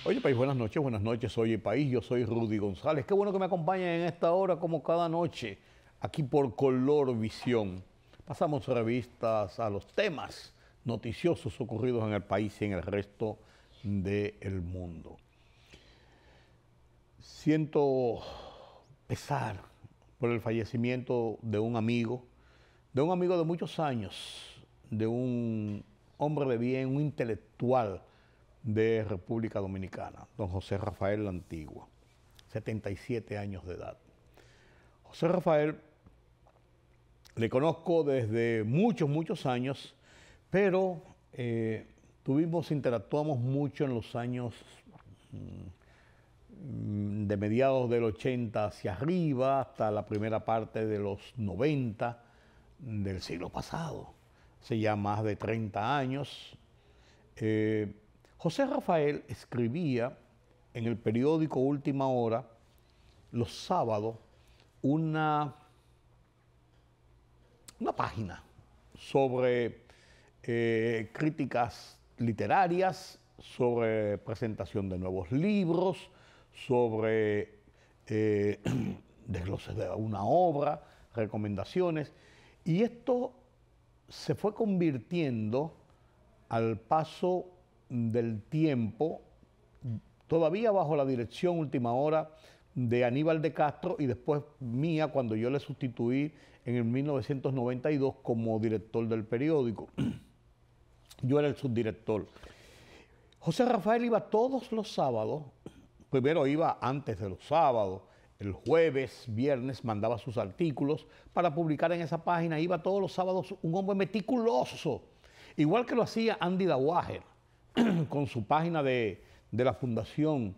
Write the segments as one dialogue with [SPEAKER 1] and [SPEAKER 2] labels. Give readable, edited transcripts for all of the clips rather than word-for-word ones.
[SPEAKER 1] Oye, País, buenas noches, oye, País, yo soy Rudy González. Qué bueno que me acompañen en esta hora, como cada noche, aquí por Color Visión. Pasamos revistas a los temas noticiosos ocurridos en el país y en el resto del mundo. Siento pesar por el fallecimiento de un amigo de muchos años, de un hombre de bien, un intelectual de República Dominicana, don José Rafael La Antigua, 77 años de edad. José Rafael le conozco desde muchos años, pero interactuamos mucho en los años de mediados del 80 hacia arriba, hasta la primera parte de los 90 del siglo pasado, hace ya más de 30 años. José Rafael escribía en el periódico Última Hora los sábados una página sobre críticas literarias, sobre presentación de nuevos libros, sobre desgloses de una obra, recomendaciones, y esto se fue convirtiendo al paso del tiempo, todavía bajo la dirección Última Hora de Aníbal de Castro y después mía cuando yo le sustituí en el 1992 como director del periódico. Yo era el subdirector. José Rafael iba todos los sábados, primero iba antes de los sábados, el jueves, viernes mandaba sus artículos para publicar en esa página, iba todos los sábados, un hombre meticuloso, igual que lo hacía Andy Dawager con su página de la Fundación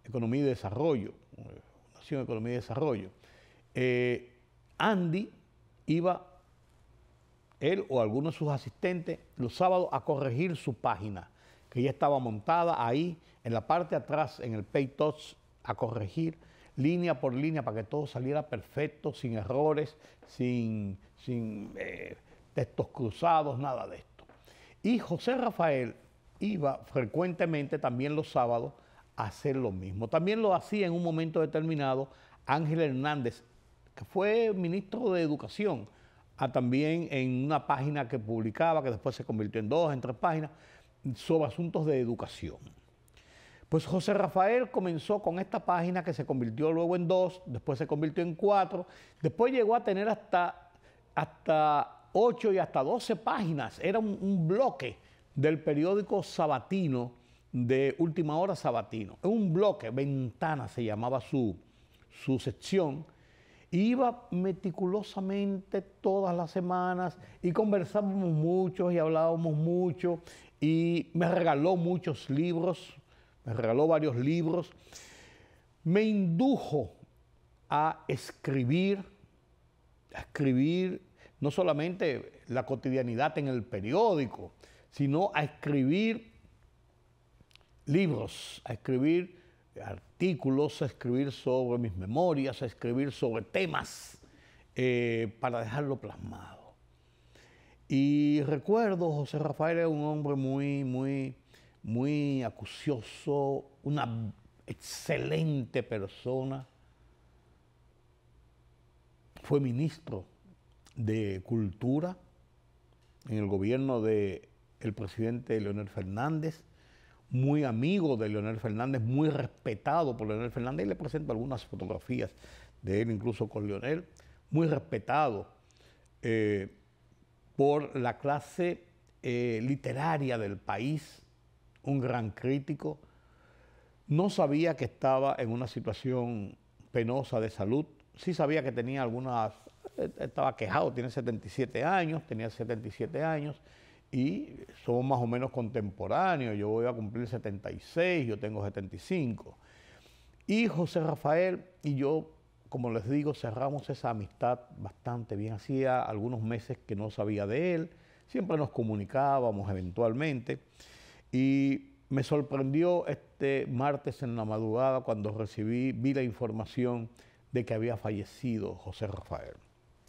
[SPEAKER 1] Economía y Desarrollo, Fundación Economía y Desarrollo. Andy iba, él o algunos de sus asistentes, los sábados a corregir su página, que ya estaba montada ahí en la parte de atrás, en el Pay Touch, a corregir línea por línea para que todo saliera perfecto, sin errores, sin textos cruzados, nada de esto. Y José Rafael iba frecuentemente también los sábados a hacer lo mismo. También lo hacía en un momento determinado Ángel Hernández, que fue ministro de Educación, también en una página que publicaba, que después se convirtió en 2, en 3 páginas, sobre asuntos de educación. Pues José Rafael comenzó con esta página que se convirtió luego en 2, después se convirtió en 4, después llegó a tener hasta 8 y hasta 12 páginas. Era un bloque del periódico sabatino, de Última Hora Sabatino. Un bloque, Ventana se llamaba su sección. Iba meticulosamente todas las semanas y conversábamos mucho y hablábamos mucho y me regaló muchos libros, me regaló varios libros, me indujo a escribir no solamente la cotidianidad en el periódico, sino a escribir libros, a escribir artículos, a escribir sobre mis memorias, a escribir sobre temas para dejarlo plasmado. Y recuerdo, José Rafael era un hombre muy acucioso, una excelente persona. Fue ministro de Cultura en el gobierno del presidente Leonel Fernández, muy amigo de Leonel Fernández, muy respetado por Leonel Fernández, y le presento algunas fotografías de él, incluso con Leonel, muy respetado por la clase literaria del país, un gran crítico. No sabía que estaba en una situación penosa de salud, sí sabía que tenía estaba quejado, tenía 77 años, y somos más o menos contemporáneos. Yo voy a cumplir 76, yo tengo 75. Y José Rafael y yo, como les digo, cerramos esa amistad bastante bien. Hacía algunos meses que no sabía de él, siempre nos comunicábamos eventualmente. Y me sorprendió este martes en la madrugada cuando vi la información de que había fallecido José Rafael.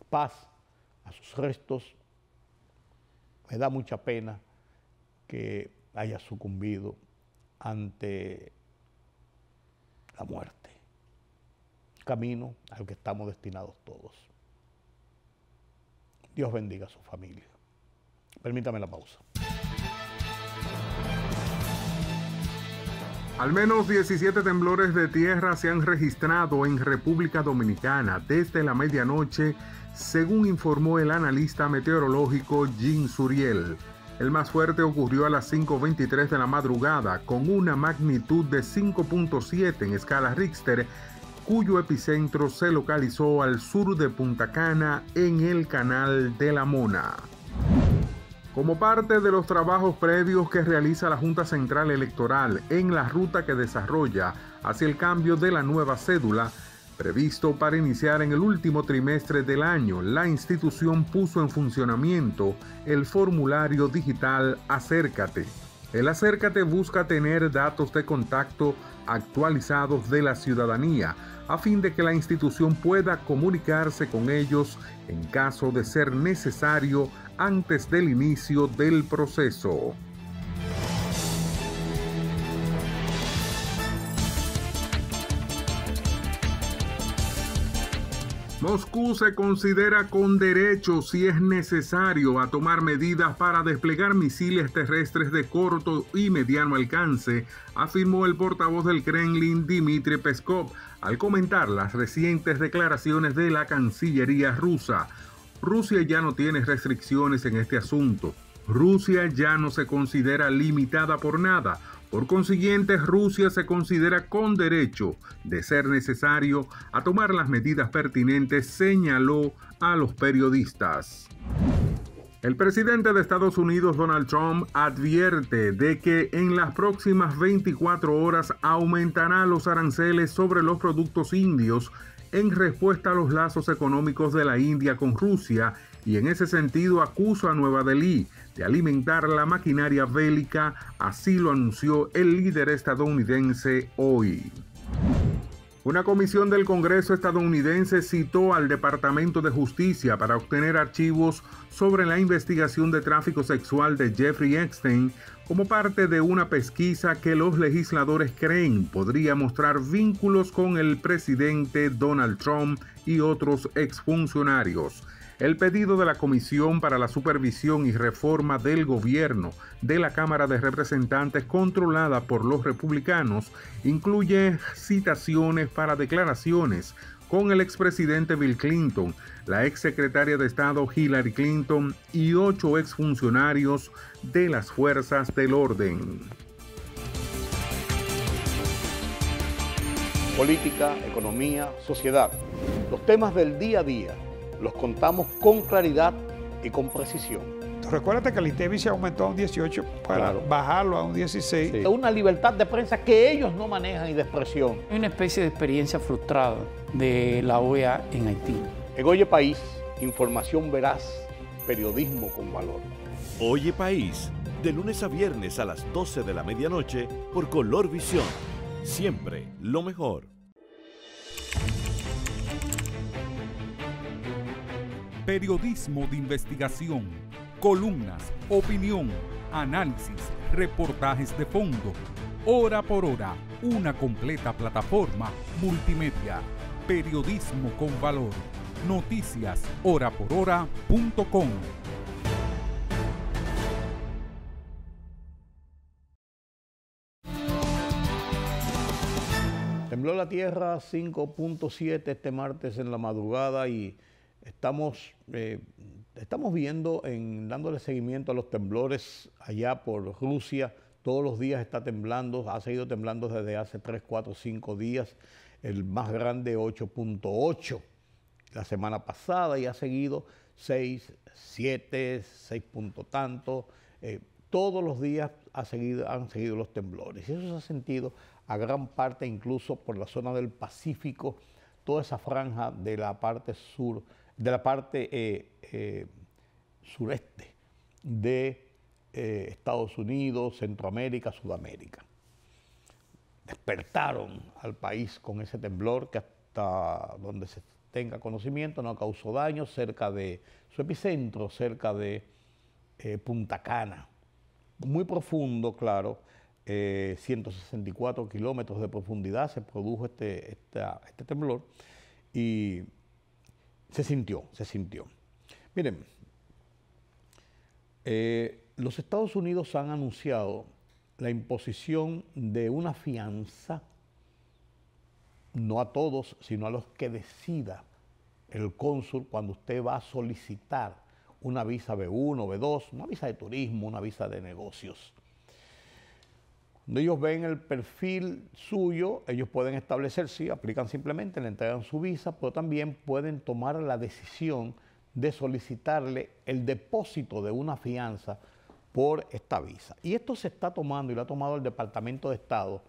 [SPEAKER 1] Paz a sus restos. Me da mucha pena que haya sucumbido ante la muerte, camino al que estamos destinados todos. Dios bendiga a su familia. Permítame la pausa.
[SPEAKER 2] Al menos 17 temblores de tierra se han registrado en República Dominicana desde la medianoche, según informó el analista meteorológico Jean Suriel. El más fuerte ocurrió a las 5:23 de la madrugada, con una magnitud de 5.7 en escala Richter, cuyo epicentro se localizó al sur de Punta Cana, en el Canal de la Mona. Como parte de los trabajos previos que realiza la Junta Central Electoral en la ruta que desarrolla hacia el cambio de la nueva cédula, previsto para iniciar en el último trimestre del año, la institución puso en funcionamiento el formulario digital Acércate. El Acércate busca tener datos de contacto actualizados de la ciudadanía, a fin de que la institución pueda comunicarse con ellos en caso de ser necesario antes del inicio del proceso. Moscú se considera con derecho, si es necesario, a tomar medidas para desplegar misiles terrestres de corto y mediano alcance, afirmó el portavoz del Kremlin, Dmitry Peskov, al comentar las recientes declaraciones de la Cancillería rusa. Rusia ya no tiene restricciones en este asunto. Rusia ya no se considera limitada por nada. Por consiguiente, Rusia se considera con derecho, de ser necesario, a tomar las medidas pertinentes, señaló a los periodistas. El presidente de Estados Unidos, Donald Trump, advierte de que en las próximas 24 horas aumentará los aranceles sobre los productos indios en respuesta a los lazos económicos de la India con Rusia, y en ese sentido acusa a Nueva Delhi de alimentar la maquinaria bélica, así lo anunció el líder estadounidense hoy. Una comisión del Congreso estadounidense citó al Departamento de Justicia para obtener archivos sobre la investigación de tráfico sexual de Jeffrey Epstein como parte de una pesquisa que los legisladores creen podría mostrar vínculos con el presidente Donald Trump y otros exfuncionarios. El pedido de la Comisión para la Supervisión y Reforma del Gobierno de la Cámara de Representantes, controlada por los republicanos, incluye citaciones para declaraciones con el expresidente Bill Clinton, la exsecretaria de Estado Hillary Clinton y 8 exfuncionarios de las fuerzas del orden.
[SPEAKER 1] Política, economía, sociedad. Los temas del día a día los contamos con claridad y con precisión.
[SPEAKER 3] Recuérdate que el INTEVI se aumentó a un 18 para bajarlo a un 16.
[SPEAKER 1] Sí. Una libertad de prensa que ellos no manejan y de expresión.
[SPEAKER 4] Hay una especie de experiencia frustrada de la OEA en Haití.
[SPEAKER 1] En Oye País, información veraz, periodismo con valor.
[SPEAKER 5] Oye País, de lunes a viernes a las 12 de la medianoche por Color Visión. Siempre lo mejor.
[SPEAKER 6] Periodismo de investigación, columnas, opinión, análisis, reportajes de fondo. Hora por hora, una completa plataforma multimedia. Periodismo con valor. Noticias horaporhora.com.
[SPEAKER 1] Tembló la tierra 5.7 este martes en la madrugada y estamos viendo, dándole seguimiento a los temblores allá por Rusia. Todos los días está temblando, ha seguido temblando desde hace 3, 4, 5 días. El más grande 8.8 la semana pasada y ha seguido 6, 7, 6 punto tanto. Todos los días han seguido los temblores. Y eso se ha sentido a gran parte incluso por la zona del Pacífico, toda esa franja de la parte sur, de la parte sureste de Estados Unidos, Centroamérica, Sudamérica. Despertaron al país con ese temblor que hasta donde se tenga conocimiento no causó daño, cerca de su epicentro, cerca de Punta Cana. Muy profundo, claro, 164 kilómetros de profundidad se produjo este temblor y se sintió. Miren, los Estados Unidos han anunciado la imposición de una fianza, no a todos, sino a los que decida el cónsul cuando usted va a solicitar una visa B1, B2, una visa de turismo, una visa de negocios. Cuando ellos ven el perfil suyo, ellos pueden establecer, sí, aplican simplemente, le entregan su visa, pero también pueden tomar la decisión de solicitarle el depósito de una fianza por esta visa. Y esto se está tomando y lo ha tomado el Departamento de Estado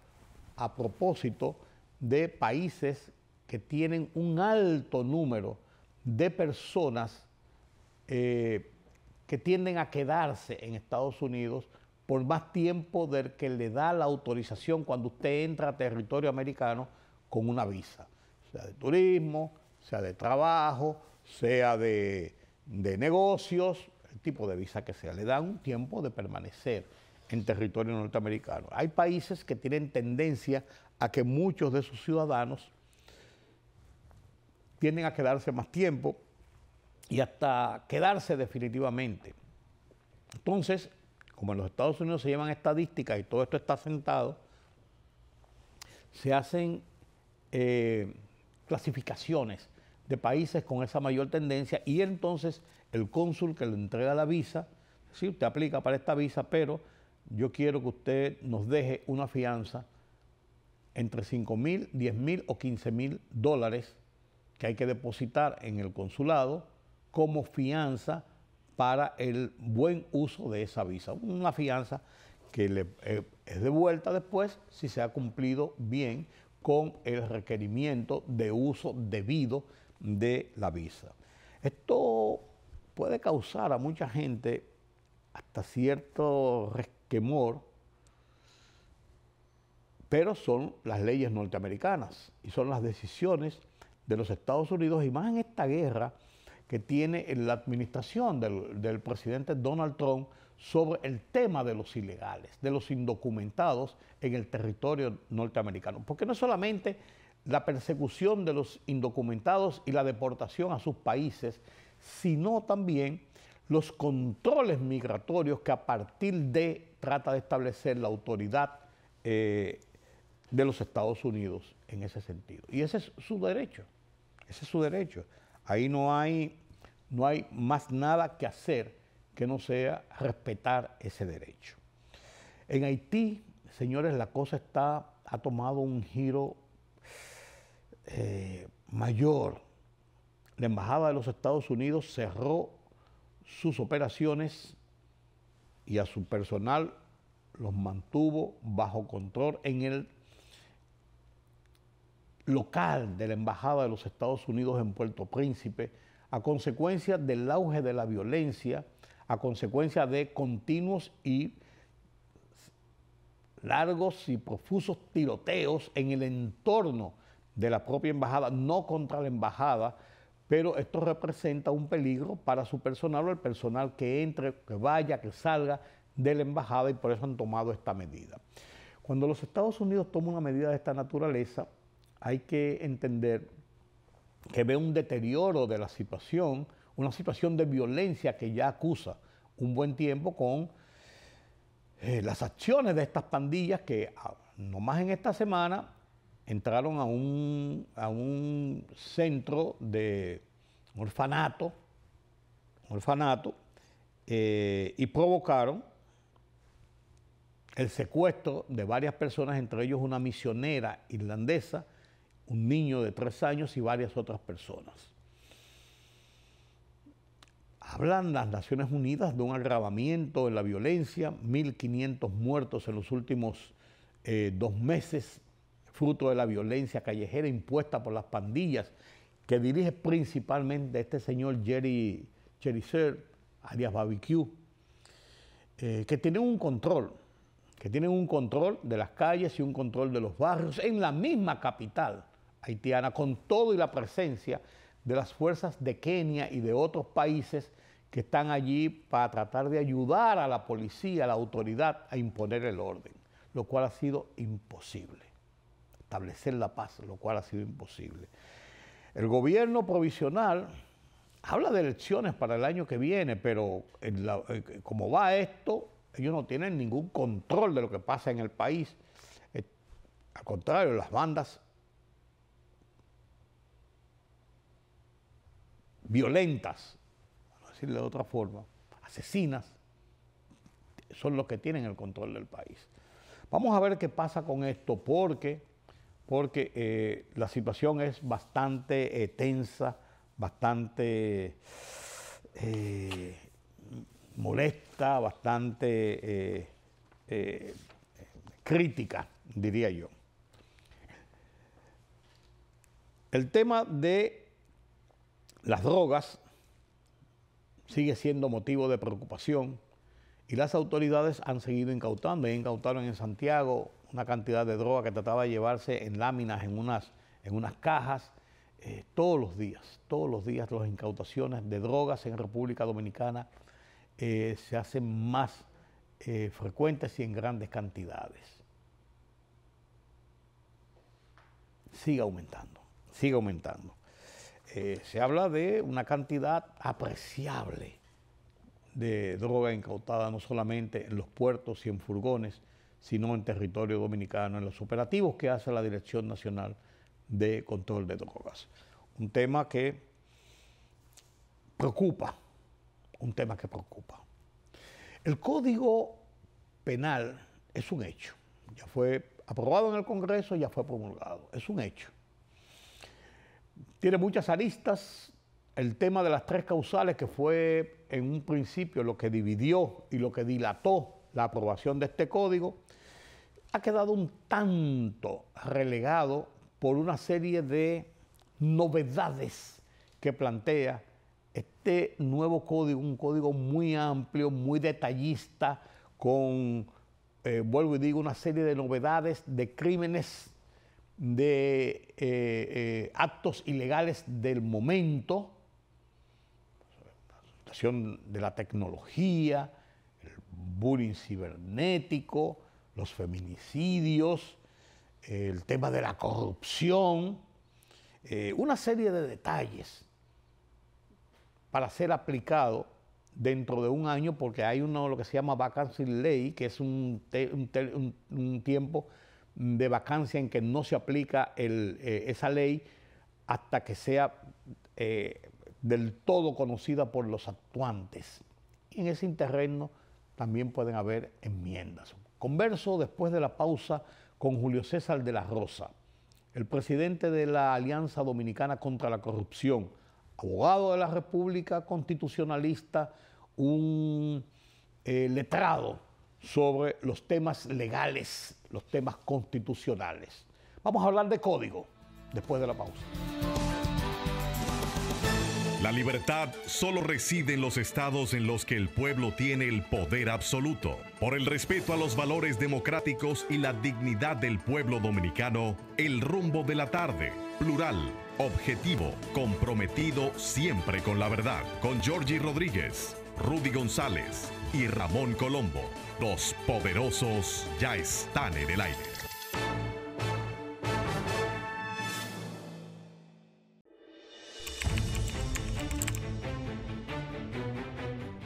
[SPEAKER 1] a propósito de países que tienen un alto número de personas que tienden a quedarse en Estados Unidos por más tiempo del que le da la autorización cuando usted entra a territorio americano con una visa, sea de turismo, sea de trabajo, sea de negocios, el tipo de visa que sea, le dan un tiempo de permanecer en territorio norteamericano. Hay países que tienen tendencia a que muchos de sus ciudadanos tienden a quedarse más tiempo y hasta quedarse definitivamente. Entonces, como en los Estados Unidos se llevan estadísticas y todo esto está sentado, se hacen clasificaciones de países con esa mayor tendencia y entonces el cónsul que le entrega la visa, sí, usted aplica para esta visa, pero yo quiero que usted nos deje una fianza entre $5,000, $10,000 o $15,000 que hay que depositar en el consulado como fianza para el buen uso de esa visa. Una fianza que es devuelta después si se ha cumplido bien con el requerimiento de uso debido de la visa. Esto puede causar a mucha gente hasta cierto resquemor, pero son las leyes norteamericanas y son las decisiones de los Estados Unidos, y más en esta guerra que tiene la administración del presidente Donald Trump sobre el tema de los ilegales, de los indocumentados en el territorio norteamericano. Porque no es solamente la persecución de los indocumentados y la deportación a sus países, sino también los controles migratorios que a partir de trata de establecer la autoridad de los Estados Unidos en ese sentido. Y ese es su derecho, ese es su derecho. Ahí no hay más nada que hacer que no sea respetar ese derecho. En Haití, señores, la cosa ha tomado un giro mayor. La Embajada de los Estados Unidos cerró sus operaciones y a su personal los mantuvo bajo control en el local de la Embajada de los Estados Unidos en Puerto Príncipe, a consecuencia del auge de la violencia, a consecuencia de continuos y largos y profusos tiroteos en el entorno de la propia embajada, no contra la embajada, pero esto representa un peligro para su personal o el personal que entre, que vaya, que salga de la embajada, y por eso han tomado esta medida. Cuando los Estados Unidos toman una medida de esta naturaleza, hay que entender que ve un deterioro de la situación, una situación de violencia que ya acusa un buen tiempo con las acciones de estas pandillas que nomás en esta semana entraron a un centro de orfanato y provocaron el secuestro de varias personas, entre ellos una misionera irlandesa, un niño de 3 años y varias otras personas. Hablan las Naciones Unidas de un agravamiento en la violencia, 1.500 muertos en los últimos 2 meses, fruto de la violencia callejera impuesta por las pandillas que dirige principalmente este señor Jerry Serr, alias Barbecue, que tienen un control de las calles y un control de los barrios en la misma capital haitiana, con todo y la presencia de las fuerzas de Kenia y de otros países que están allí para tratar de ayudar a la policía, a la autoridad, a imponer el orden. lo cual ha sido imposible. Establecer la paz, lo cual ha sido imposible. El gobierno provisional habla de elecciones para el año que viene, pero como va esto, ellos no tienen ningún control de lo que pasa en el país. Al contrario, las bandas violentas, para decirlo de otra forma, asesinas, son los que tienen el control del país. Vamos a ver qué pasa con esto, porque la situación es bastante tensa, bastante molesta, bastante crítica, diría yo. El tema de las drogas sigue siendo motivo de preocupación y las autoridades han seguido incautando. Incautaron en Santiago una cantidad de droga que trataba de llevarse en láminas, en unas cajas. Todos los días las incautaciones de drogas en República Dominicana se hacen más frecuentes y en grandes cantidades. Sigue aumentando. Se habla de una cantidad apreciable de droga incautada, no solamente en los puertos y en furgones, sino en territorio dominicano, en los operativos que hace la Dirección Nacional de Control de Drogas. Un tema que preocupa, El Código Penal es un hecho, ya fue aprobado en el Congreso, ya fue promulgado, es un hecho. Tiene muchas aristas. El tema de las 3 causales, que fue en un principio lo que dividió y lo que dilató la aprobación de este código, ha quedado un tanto relegado por una serie de novedades que plantea este nuevo código, un código muy amplio, muy detallista, con, vuelvo y digo, una serie de novedades, de crímenes, de actos ilegales del momento, la situación de la tecnología, el bullying cibernético, los feminicidios, el tema de la corrupción, una serie de detalles para ser aplicado dentro de un año, porque hay lo que se llama vacancy ley, que es un tiempo de vacancia en que no se aplica esa ley hasta que sea del todo conocida por los actuantes. Y en ese interreno también pueden haber enmiendas. Converso después de la pausa con Julio César de la Rosa, el presidente de la Alianza Dominicana contra la Corrupción, abogado de la República, constitucionalista, un letrado sobre los temas legales, los temas constitucionales. Vamos a hablar de código después de la pausa.
[SPEAKER 7] La libertad solo reside en los estados en los que el pueblo tiene el poder absoluto. Por el respeto a los valores democráticos y la dignidad del pueblo dominicano, El Rumbo de la Tarde, plural, objetivo, comprometido siempre con la verdad. Con Georgie Rodríguez, Rudy González y Ramón Colombo. Los poderosos ya están en el aire.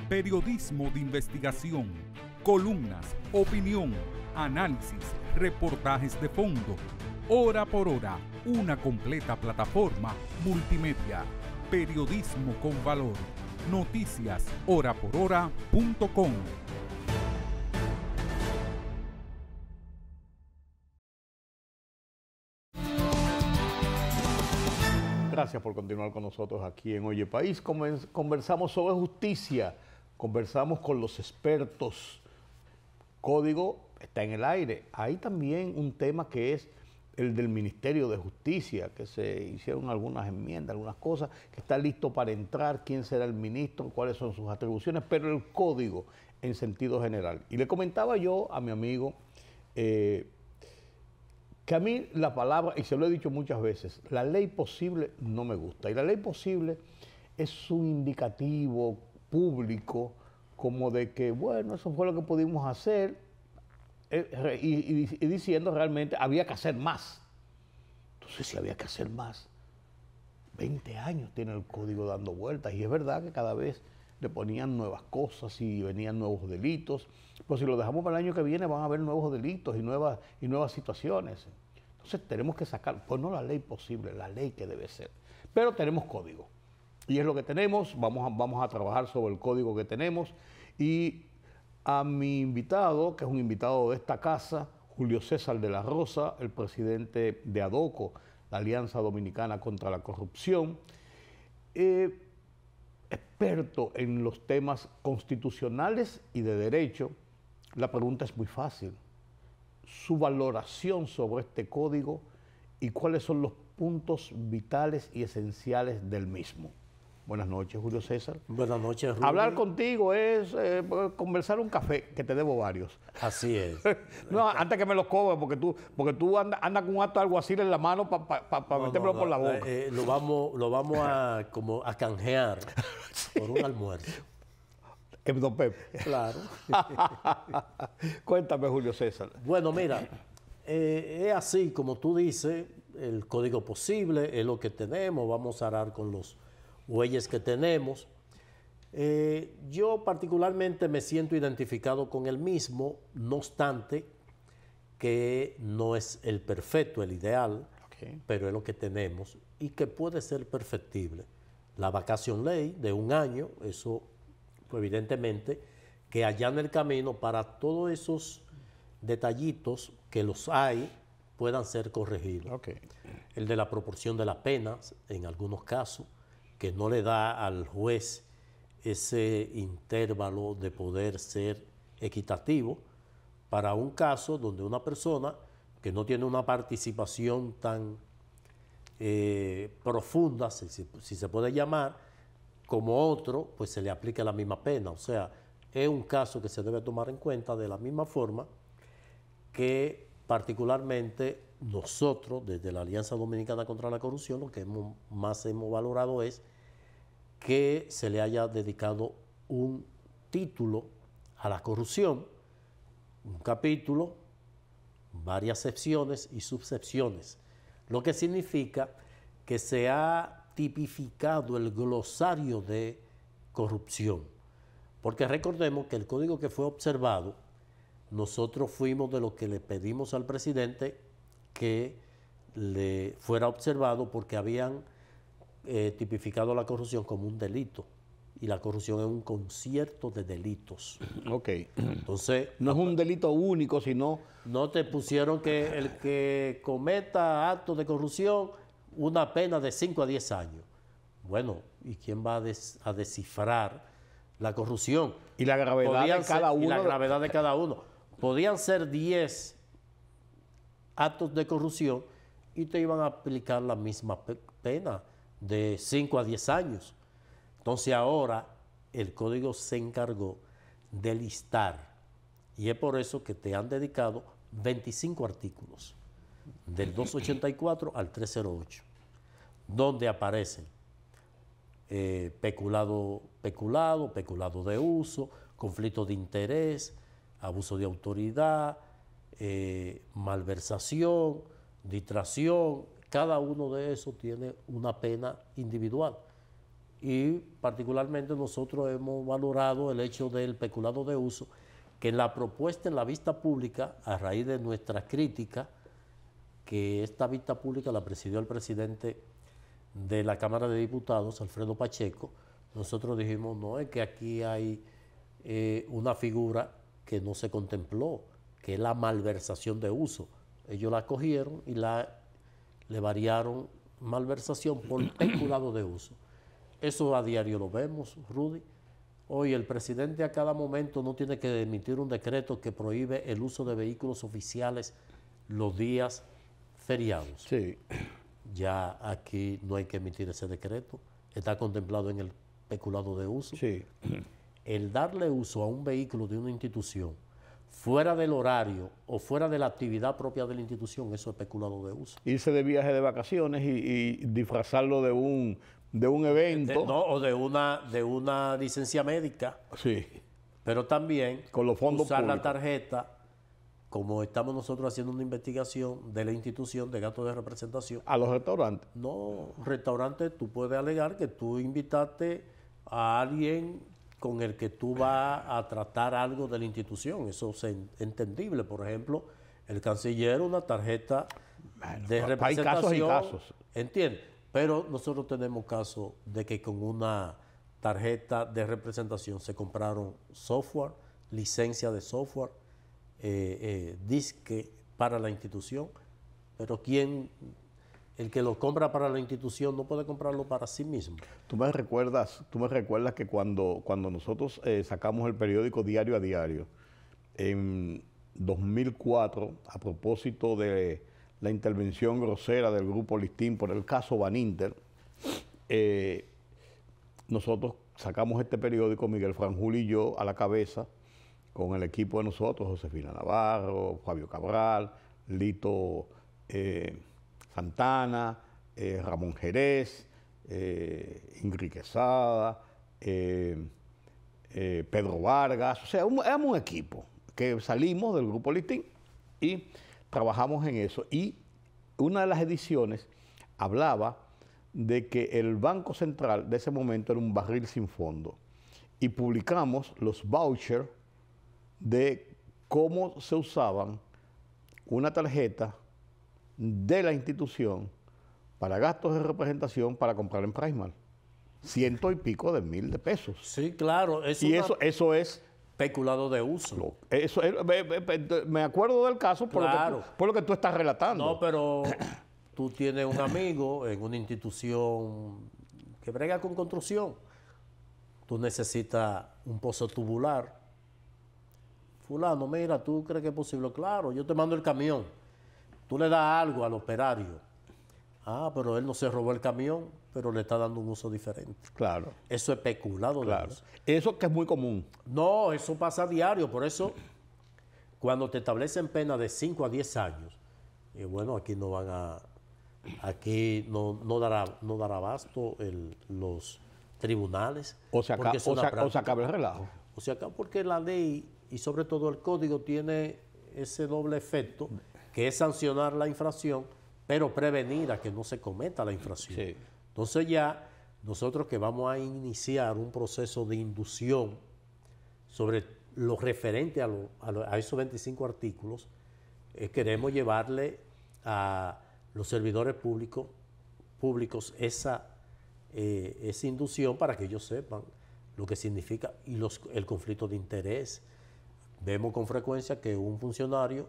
[SPEAKER 6] Periodismo de investigación, columnas, opinión, análisis, reportajes de fondo. Hora por hora, una completa plataforma multimedia. Periodismo con valor. Noticias horaporhora.com.
[SPEAKER 1] Gracias por continuar con nosotros aquí en Oye País. Conversamos sobre justicia, conversamos con los expertos. Código está en el aire. Hay también un tema que es el del Ministerio de Justicia, que se hicieron algunas enmiendas, algunas cosas, que está listo para entrar, quién será el ministro, cuáles son sus atribuciones, pero el código en sentido general. Y le comentaba yo a mi amigo que a mí la palabra, y se lo he dicho muchas veces, la ley posible no me gusta. Y la ley posible es un indicativo público como de que, bueno, eso fue lo que pudimos hacer, y diciendo realmente había que hacer más. Entonces, si había que hacer más, 20 años tiene el código dando vueltas, y es verdad que cada vez le ponían nuevas cosas y venían nuevos delitos, pero si lo dejamos para el año que viene van a haber nuevos delitos y nuevas situaciones. Entonces tenemos que sacar, pues no la ley posible, la ley que debe ser, pero tenemos código, y es lo que tenemos. Vamos a trabajar sobre el código que tenemos, y a mi invitado, que es un invitado de esta casa, Julio César de la Rosa, el presidente de ADOCO, la Alianza Dominicana contra la Corrupción, experto en los temas constitucionales y de derecho. La pregunta es muy fácil. Su valoración sobre este código y cuáles son los puntos vitales y esenciales del mismo. Buenas noches, Julio César.
[SPEAKER 8] Buenas noches, Rudy.
[SPEAKER 1] Hablar contigo es conversar un café, que te debo varios.
[SPEAKER 8] Así es.
[SPEAKER 1] No, antes que me los cobres, porque tú andas con un acto alguacil en la mano para metérmelo por la boca.
[SPEAKER 8] Lo vamos a canjear por un almuerzo.
[SPEAKER 1] Don Pepe.
[SPEAKER 8] Claro.
[SPEAKER 1] Cuéntame, Julio César.
[SPEAKER 8] Bueno, mira, es así como tú dices, el código posible es lo que tenemos, vamos a arar con los bueyes que tenemos. Yo particularmente me siento identificado con el mismo, no obstante que no es el perfecto, el ideal, pero es lo que tenemos y que puede ser perfectible. La vacación ley de 1 año, eso pues, evidentemente que allana el camino para todos esos detallitos que los hay puedan ser corregidos. El de la proporción de las penas, en algunos casos, que no le da al juez ese intervalo de poder ser equitativo para un caso donde una persona que no tiene una participación tan profunda, si se puede llamar, como otro, pues se le aplica la misma pena. O sea, es un caso que se debe tomar en cuenta de la misma forma que particularmente nosotros, desde la Alianza Dominicana contra la Corrupción, lo que más hemos valorado es que se le haya dedicado un título a la corrupción, un capítulo, varias secciones y subsecciones, lo que significa que se ha tipificado el glosario de corrupción. Porque recordemos que el código que fue observado, nosotros fuimos de los que le pedimos al presidente que le fuera observado porque habían tipificado la corrupción como un delito. Y la corrupción es un concierto de delitos. Entonces,
[SPEAKER 1] no es un delito único, sino...
[SPEAKER 8] No te pusieron que el que cometa actos de corrupción, una pena de 5 a 10 años. Bueno, ¿y quién va a descifrar la corrupción?
[SPEAKER 1] Y la gravedad de cada uno.
[SPEAKER 8] Y la gravedad de cada uno. Podían ser 10 actos de corrupción y te iban a aplicar la misma pena de 5 a 10 años. Entonces ahora el código se encargó de listar, y es por eso que te han dedicado 25 artículos, del 284 al 308, donde aparecen peculado de uso, conflicto de interés, abuso de autoridad, malversación, distracción. Cada uno de esos tiene una pena individual. Y particularmente nosotros hemos valorado el hecho del peculado de uso, que en la propuesta en la vista pública, a raíz de nuestra crítica, que esta vista pública la presidió el presidente de la Cámara de Diputados, Alfredo Pacheco, nosotros dijimos, no, es que aquí hay una figura que no se contempló, que es la malversación de uso. Ellos la cogieron y le variaron malversación por peculado de uso. Eso a diario lo vemos, Rudy. Hoy el presidente a cada momento no tiene que emitir un decreto que prohíbe el uso de vehículos oficiales los días feriados.
[SPEAKER 1] Sí.
[SPEAKER 8] Ya aquí no hay que emitir ese decreto. Está contemplado en el peculado de uso.
[SPEAKER 1] Sí.
[SPEAKER 8] El darle uso a un vehículo de una institución fuera del horario o fuera de la actividad propia de la institución, eso es peculado de uso.
[SPEAKER 1] Irse de viaje de vacaciones y disfrazarlo de un evento.
[SPEAKER 8] O de una licencia médica.
[SPEAKER 1] Sí.
[SPEAKER 8] Pero también
[SPEAKER 1] con los fondos
[SPEAKER 8] usar
[SPEAKER 1] públicos.
[SPEAKER 8] la tarjeta como estamos nosotros haciendo una investigación de la institución de gastos de representación.
[SPEAKER 1] ¿A los restaurantes?
[SPEAKER 8] No, restaurante, tú puedes alegar que tú invitaste a alguien con el que tú vas a tratar algo de la institución. Eso es entendible. Por ejemplo, el canciller, una tarjeta de representación.
[SPEAKER 1] Hay casos y casos.
[SPEAKER 8] ¿Entiendes? Pero nosotros tenemos casos de que con una tarjeta de representación se compraron software, licencia de software, disque para la institución, pero el que lo compra para la institución no puede comprarlo para sí mismo.
[SPEAKER 1] Tú me recuerdas que cuando nosotros sacamos el periódico Diario a Diario, en 2004, a propósito de la intervención grosera del Grupo Listín por el caso Baninter, nosotros sacamos este periódico, Miguel Franjul y yo, a la cabeza, con el equipo de nosotros, Josefina Navarro, Fabio Cabral, Lito Santana, Ramón Jerez, Ingrid Quesada, Pedro Vargas. O sea, éramos un equipo que salimos del Grupo Listín y trabajamos en eso. Y una de las ediciones hablaba de que el Banco Central de ese momento era un barril sin fondo. Y publicamos los vouchers de cómo se usaban una tarjeta de la institución para gastos de representación para comprar en Pricemark. 100 y pico de mil de pesos.
[SPEAKER 8] Sí, claro.
[SPEAKER 1] Y eso es
[SPEAKER 8] peculado de uso.
[SPEAKER 1] Me acuerdo del caso por,
[SPEAKER 8] claro.
[SPEAKER 1] Por lo que tú estás relatando.
[SPEAKER 8] No, pero tú tienes un amigo en una institución que brega con construcción. Tú necesitas un pozo tubular. Fulano, mira, ¿tú crees que es posible? Claro, yo te mando el camión. Tú le das algo al operario. Ah, pero él no se robó el camión, pero le está dando un uso diferente.
[SPEAKER 1] Claro.
[SPEAKER 8] Eso es peculado de uso.
[SPEAKER 1] Eso que es muy común.
[SPEAKER 8] No, eso pasa a diario. Por eso, cuando te establecen pena de 5 a 10 años, y bueno, aquí no van a... Aquí no dará abasto los tribunales.
[SPEAKER 1] O se acaba el relajo.
[SPEAKER 8] O sea, porque la ley y sobre todo el código tiene ese doble efecto, que es sancionar la infracción, pero prevenir a que no se cometa la infracción.
[SPEAKER 1] Sí.
[SPEAKER 8] Entonces ya nosotros que vamos a iniciar un proceso de inducción sobre lo referente a esos 25 artículos, queremos llevarle a los servidores públicos esa inducción para que ellos sepan lo que significa y el conflicto de interés. Vemos con frecuencia que un funcionario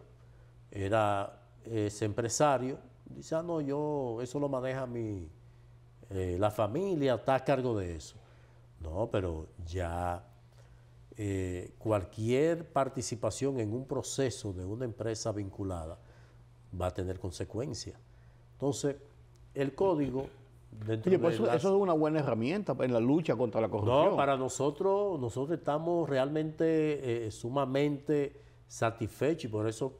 [SPEAKER 8] es empresario, dice, no, eso lo maneja la familia, está a cargo de eso. No, pero ya cualquier participación en un proceso de una empresa vinculada va a tener consecuencias. Entonces, el código...
[SPEAKER 1] Oye, pues eso es una buena herramienta en la lucha contra la corrupción.
[SPEAKER 8] No, para nosotros estamos realmente sumamente satisfechos y por eso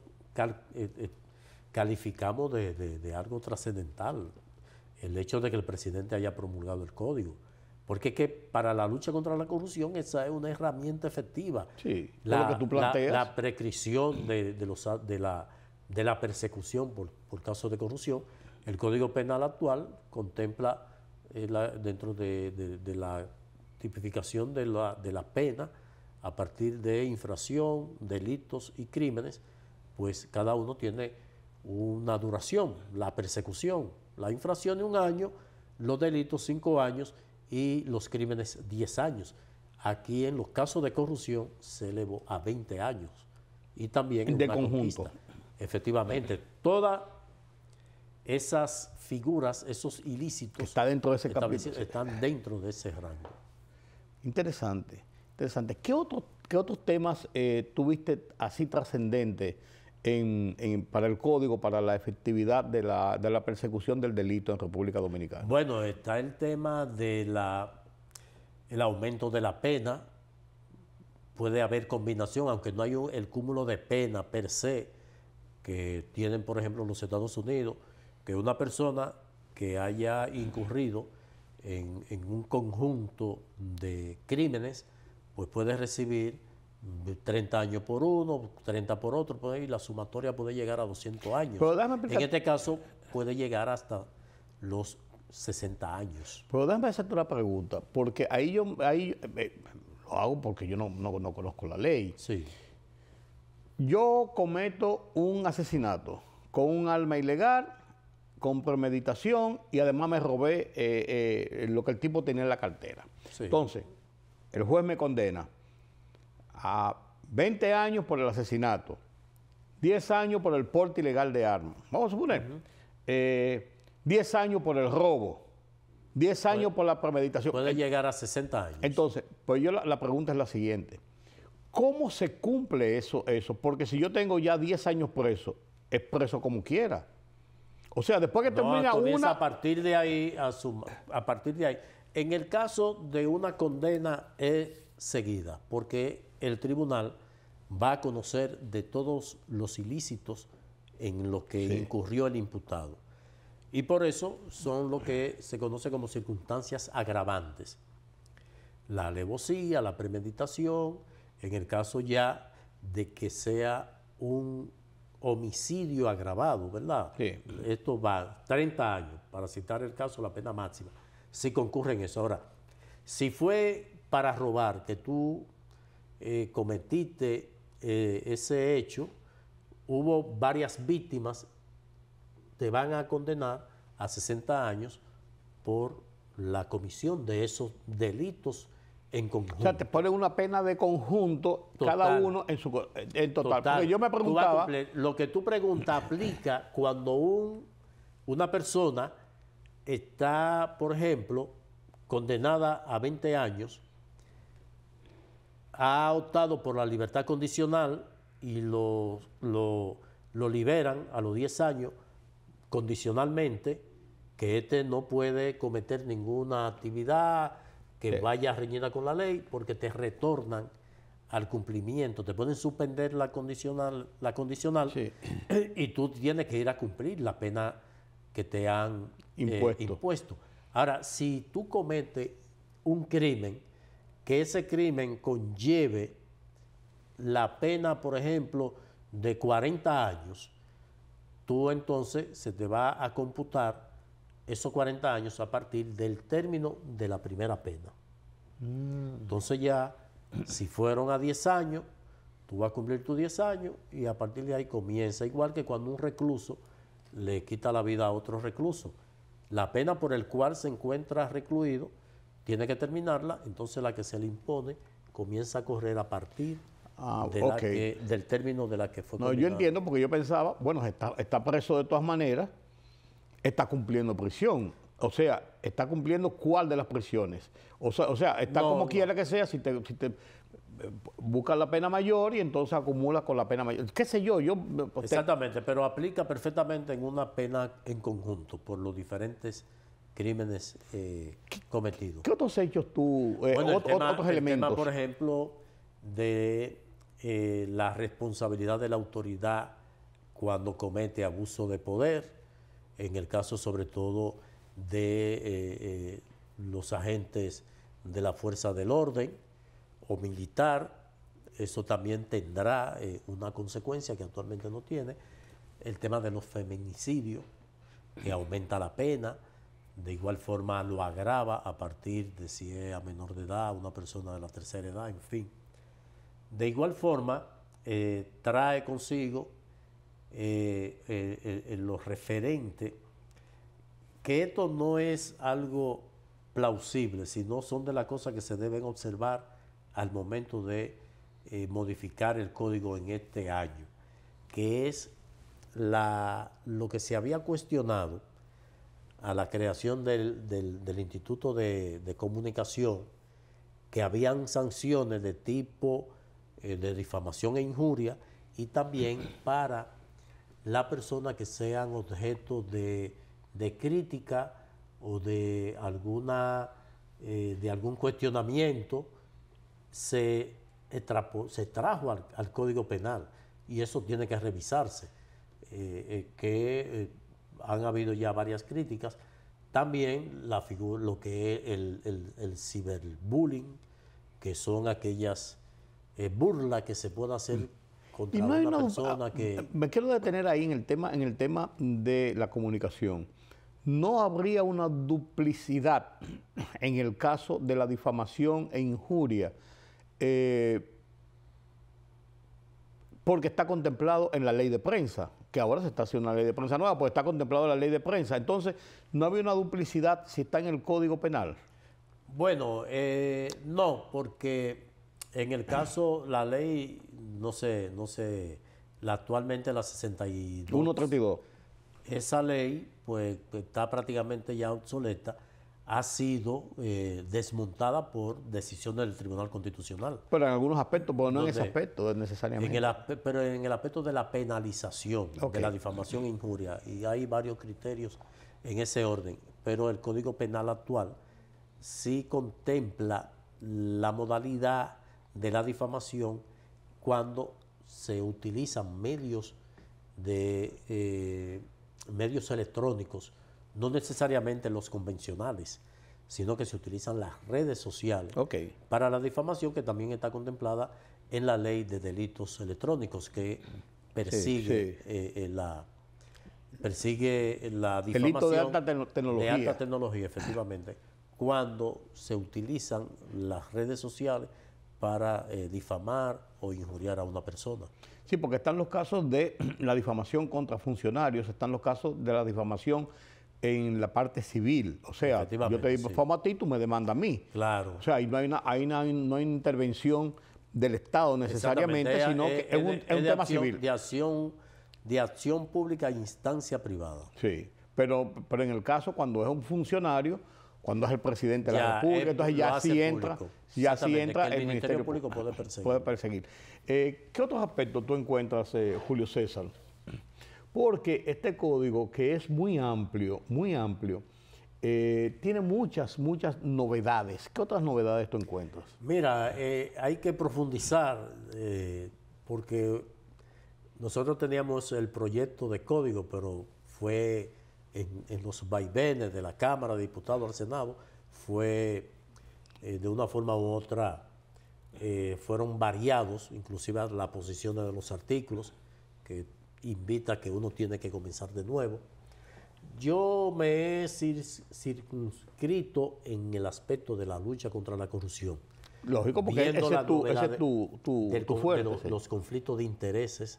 [SPEAKER 8] calificamos de algo trascendental el hecho de que el presidente haya promulgado el código. Porque es que para la lucha contra la corrupción esa es una herramienta efectiva.
[SPEAKER 1] Sí, lo que tú planteas.
[SPEAKER 8] La prescripción de la persecución por casos de corrupción. El Código Penal actual contempla dentro de la tipificación de la pena a partir de infracción, delitos y crímenes, pues cada uno tiene una duración, la persecución, la infracción 1 año, los delitos 5 años y los crímenes 10 años. Aquí en los casos de corrupción se elevó a 20 años y también en
[SPEAKER 1] de
[SPEAKER 8] una
[SPEAKER 1] conjunto.
[SPEAKER 8] Conquista. Efectivamente, todas esas figuras, esos ilícitos
[SPEAKER 1] está dentro de ese capítulo.
[SPEAKER 8] Están dentro de ese rango.
[SPEAKER 1] Interesante, interesante. ¿Qué otros temas tuviste así trascendentes para el código, para la efectividad de la persecución del delito en República Dominicana?
[SPEAKER 8] Bueno, está el tema de el aumento de la pena. Puede haber combinación, aunque no hay el cúmulo de pena per se que tienen, por ejemplo, los Estados Unidos, que una persona que haya incurrido en un conjunto de crímenes, pues puede recibir 30 años por uno, 30 por otro, por ahí, la sumatoria puede llegar a 200 años.
[SPEAKER 1] Pero déjame explicar-
[SPEAKER 8] En este caso puede llegar hasta los 60 años.
[SPEAKER 1] Pero déjame hacerte una pregunta, porque ahí lo hago porque yo no conozco la ley.
[SPEAKER 8] Sí.
[SPEAKER 1] Yo cometo un asesinato con un arma ilegal, con premeditación y además me robé lo que el tipo tenía en la cartera.
[SPEAKER 8] Sí.
[SPEAKER 1] Entonces, el juez me condena a 20 años por el asesinato, 10 años por el porte ilegal de armas. Vamos a suponer. 10 años por el robo, 10 años por la premeditación.
[SPEAKER 8] Puede llegar a 60 años.
[SPEAKER 1] Entonces, pues yo la pregunta es la siguiente. ¿Cómo se cumple eso? Porque si yo tengo ya 10 años preso, es preso como quiera. O sea, después que termina
[SPEAKER 8] comienza
[SPEAKER 1] una...
[SPEAKER 8] a partir de ahí, a partir de ahí. En el caso de una condena es seguida, porque el tribunal va a conocer de todos los ilícitos en los que incurrió el imputado. Y por eso son lo que se conoce como circunstancias agravantes. La alevosía, la premeditación, en el caso ya de que sea un homicidio agravado, ¿verdad?
[SPEAKER 1] Sí.
[SPEAKER 8] Esto va 30 años, para citar el caso, la pena máxima, si concurre en eso. Ahora, si fue para robar, que tú cometiste ese hecho, hubo varias víctimas, te van a condenar a 60 años por la comisión de esos delitos en conjunto.
[SPEAKER 1] O sea, te ponen una pena de conjunto,
[SPEAKER 8] Total.
[SPEAKER 1] cada uno en total. Porque yo me
[SPEAKER 8] Tú vas a
[SPEAKER 1] preguntaba...
[SPEAKER 8] cumplir. Lo que tú preguntas aplica cuando una persona está, por ejemplo, condenada a 20 años, ha optado por la libertad condicional y lo liberan a los 10 años condicionalmente, que este no puede cometer ninguna actividad que vaya reñida con la ley, porque te retornan al cumplimiento, te pueden suspender la condicional
[SPEAKER 1] Sí.
[SPEAKER 8] y tú tienes que ir a cumplir la pena que te han impuesto. Ahora, si tú cometes un crimen, que ese crimen conlleve la pena, por ejemplo, de 40 años, tú entonces se te va a computar esos 40 años a partir del término de la primera pena. Entonces ya, si fueron a 10 años, tú vas a cumplir tus 10 años y a partir de ahí comienza, igual que cuando un recluso le quita la vida a otro recluso. La pena por el cual se encuentra recluido tiene que terminarla, entonces la que se le impone comienza a correr a partir del término de la que fue condenado.
[SPEAKER 1] Yo entiendo, porque yo pensaba, bueno, está preso de todas maneras, está cumpliendo prisión. O sea, está cumpliendo ¿cuál de las prisiones? O sea, está como quiera que sea, si te buscas la pena mayor y entonces acumulas con la pena mayor. ¿Qué sé yo?
[SPEAKER 8] Exactamente, pero aplica perfectamente en una pena en conjunto por los diferentes crímenes cometidos.
[SPEAKER 1] ¿Qué otros hechos tú, otros elementos?
[SPEAKER 8] El tema, por ejemplo, de la responsabilidad de la autoridad cuando comete abuso de poder, en el caso sobre todo de los agentes de la fuerza del orden o militar, eso también tendrá una consecuencia que actualmente no tiene, el tema de los feminicidios, que aumenta la pena, de igual forma lo agrava a partir de si es a menor de edad, una persona de la tercera edad, en fin. De igual forma, trae consigo los referentes, que esto no es algo plausible, sino son de las cosas que se deben observar al momento de modificar el código en este año, que es lo que se había cuestionado a la creación del Instituto de Comunicación, que habían sanciones de tipo de difamación e injuria, y también para las personas que sean objeto de crítica o de algún cuestionamiento, se trajo al Código Penal, y eso tiene que revisarse, han habido ya varias críticas. También lo que es el ciberbullying, que son aquellas burla que se pueda hacer contra
[SPEAKER 1] no hay
[SPEAKER 8] una persona que...
[SPEAKER 1] Me quiero detener ahí en el tema de la comunicación. ¿No habría una duplicidad en el caso de la difamación e injuria? Porque está contemplado en la ley de prensa, que ahora se está haciendo una ley de prensa nueva, pues está contemplado en la ley de prensa. Entonces, ¿no había una duplicidad si está en el Código Penal?
[SPEAKER 8] Bueno, no, porque en el caso, la ley, no sé, actualmente la 62.
[SPEAKER 1] 132.
[SPEAKER 8] Esa ley, pues, está prácticamente ya obsoleta, ha sido desmontada por decisión del Tribunal Constitucional.
[SPEAKER 1] Pero en algunos aspectos, pero no en ese aspecto necesariamente.
[SPEAKER 8] Pero en el aspecto de la penalización de la difamación e injuria, y hay varios criterios en ese orden, pero el Código Penal actual sí contempla la modalidad de la difamación cuando se utilizan medios electrónicos, no necesariamente los convencionales, sino que se utilizan las redes sociales para la difamación, que también está contemplada en la ley de delitos electrónicos, que persigue la difamación
[SPEAKER 1] delito de alta tecnología.
[SPEAKER 8] De alta tecnología, efectivamente, cuando se utilizan las redes sociales para difamar o injuriar a una persona.
[SPEAKER 1] Sí, porque están los casos de la difamación contra funcionarios, están los casos de la difamación en la parte civil. O sea, yo te difamo a ti, tú me demandas a mí.
[SPEAKER 8] Claro.
[SPEAKER 1] O sea, ahí no hay intervención del Estado necesariamente, sino que es un tema civil.
[SPEAKER 8] De acción pública a instancia privada.
[SPEAKER 1] Sí, pero en el caso cuando es un funcionario, cuando es el presidente de la República, entonces ya sí entra el Ministerio Público puede perseguir. ¿Qué otros aspectos tú encuentras, Julio César? Porque este código, que es muy amplio, tiene muchas novedades. ¿Qué otras novedades tú encuentras?
[SPEAKER 8] Mira, hay que profundizar, porque nosotros teníamos el proyecto de código, pero fue en los vaivenes de la Cámara de Diputados al Senado, fue de una forma u otra, fueron variados, inclusive las posiciones de los artículos, que invita a que uno tiene que comenzar de nuevo. Yo me he circunscrito en el aspecto de la lucha contra la corrupción.
[SPEAKER 1] Lógico, porque ese es tu fuerte.
[SPEAKER 8] Los conflictos de intereses,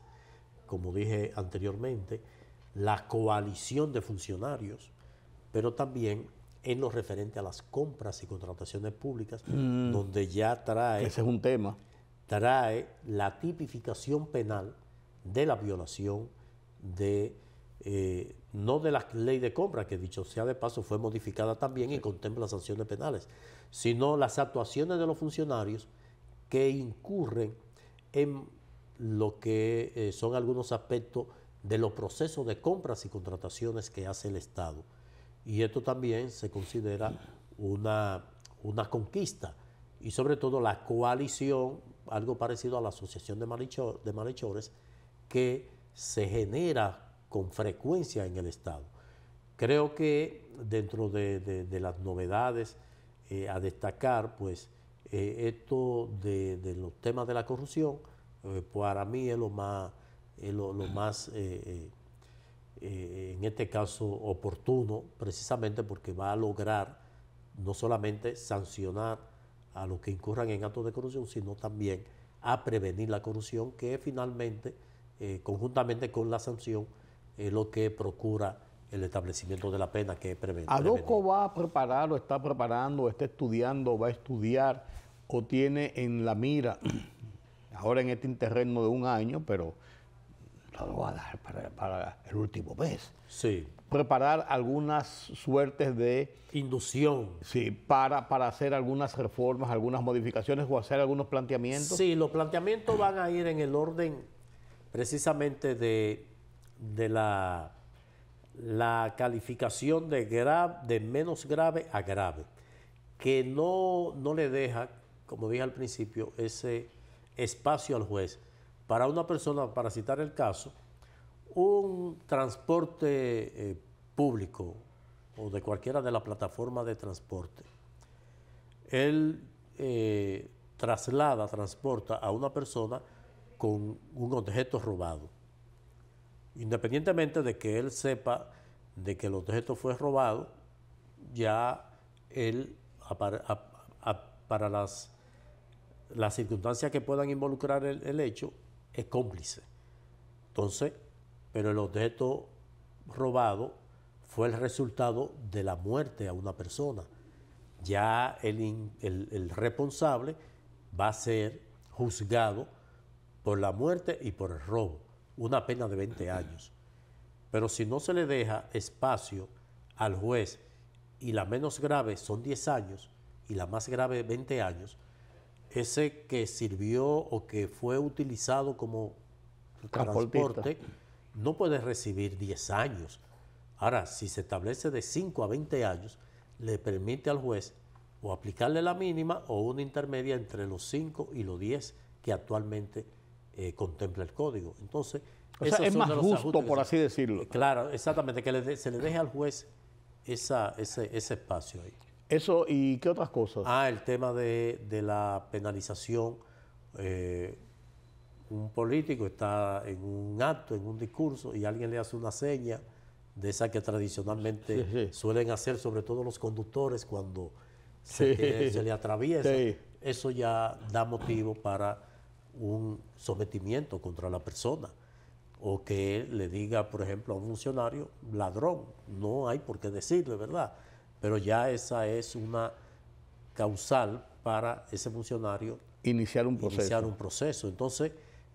[SPEAKER 8] como dije anteriormente, la coalición de funcionarios, pero también en lo referente a las compras y contrataciones públicas, donde ya
[SPEAKER 1] ese es un tema.
[SPEAKER 8] Trae la tipificación penal de la violación no de la ley de compra, que dicho sea de paso fue modificada también y contempla sanciones penales, sino las actuaciones de los funcionarios que incurren en lo que son algunos aspectos de los procesos de compras y contrataciones que hace el Estado. Y esto también se considera una conquista, y sobre todo la coalición, algo parecido a la asociación de malhechores, que se genera con frecuencia en el Estado. Creo que dentro de las novedades a destacar, pues esto de los temas de la corrupción, para mí es lo más en este caso oportuno, precisamente porque va a lograr no solamente sancionar a los que incurran en actos de corrupción, sino también a prevenir la corrupción, que finalmente, conjuntamente con la sanción, es lo que procura el establecimiento de la pena, que es prevenir.
[SPEAKER 1] ¿ADOCO va a preparar o está preparando, o está estudiando, o va a estudiar, o tiene en la mira, ahora en este interregno de un año, pero no lo va a dar para el último mes?
[SPEAKER 8] Sí.
[SPEAKER 1] Preparar algunas suertes de
[SPEAKER 8] inducción.
[SPEAKER 1] Sí, para hacer algunas reformas, algunas modificaciones o hacer algunos planteamientos.
[SPEAKER 8] Sí, los planteamientos van a ir en el orden precisamente de la calificación de menos grave a grave, que no le deja, como dije al principio, ese espacio al juez. Para una persona, para citar el caso, un transporte público o de cualquiera de las plataformas de transporte, él transporta a una persona con un objeto robado. Independientemente de que él sepa de que el objeto fue robado, ya él, para las circunstancias que puedan involucrar el hecho, es cómplice. Entonces, pero el objeto robado fue el resultado de la muerte a una persona. Ya el responsable va a ser juzgado por la muerte y por el robo, una pena de 20 años. Pero si no se le deja espacio al juez, y la menos grave son 10 años y la más grave 20 años, ese que sirvió o que fue utilizado como transporte no puede recibir 10 años. Ahora, si se establece de 5 a 20 años, le permite al juez o aplicarle la mínima o una intermedia entre los 5 y los 10 que actualmente contempla el código. Entonces,
[SPEAKER 1] o sea, es más justo, por así decirlo.
[SPEAKER 8] Claro, exactamente, que se le deje al juez ese espacio ahí.
[SPEAKER 1] Eso, ¿y qué otras cosas?
[SPEAKER 8] El tema de la penalización. Un político está en un acto, en un discurso, y alguien le hace una seña de esa que tradicionalmente suelen hacer, sobre todo los conductores, cuando se le atraviesa. Eso ya da motivo para un sometimiento contra la persona. O que él le diga, por ejemplo, a un funcionario, ladrón. No hay por qué decirle, ¿verdad? Pero ya esa es una causal para ese funcionario
[SPEAKER 1] iniciar un
[SPEAKER 8] proceso. Entonces,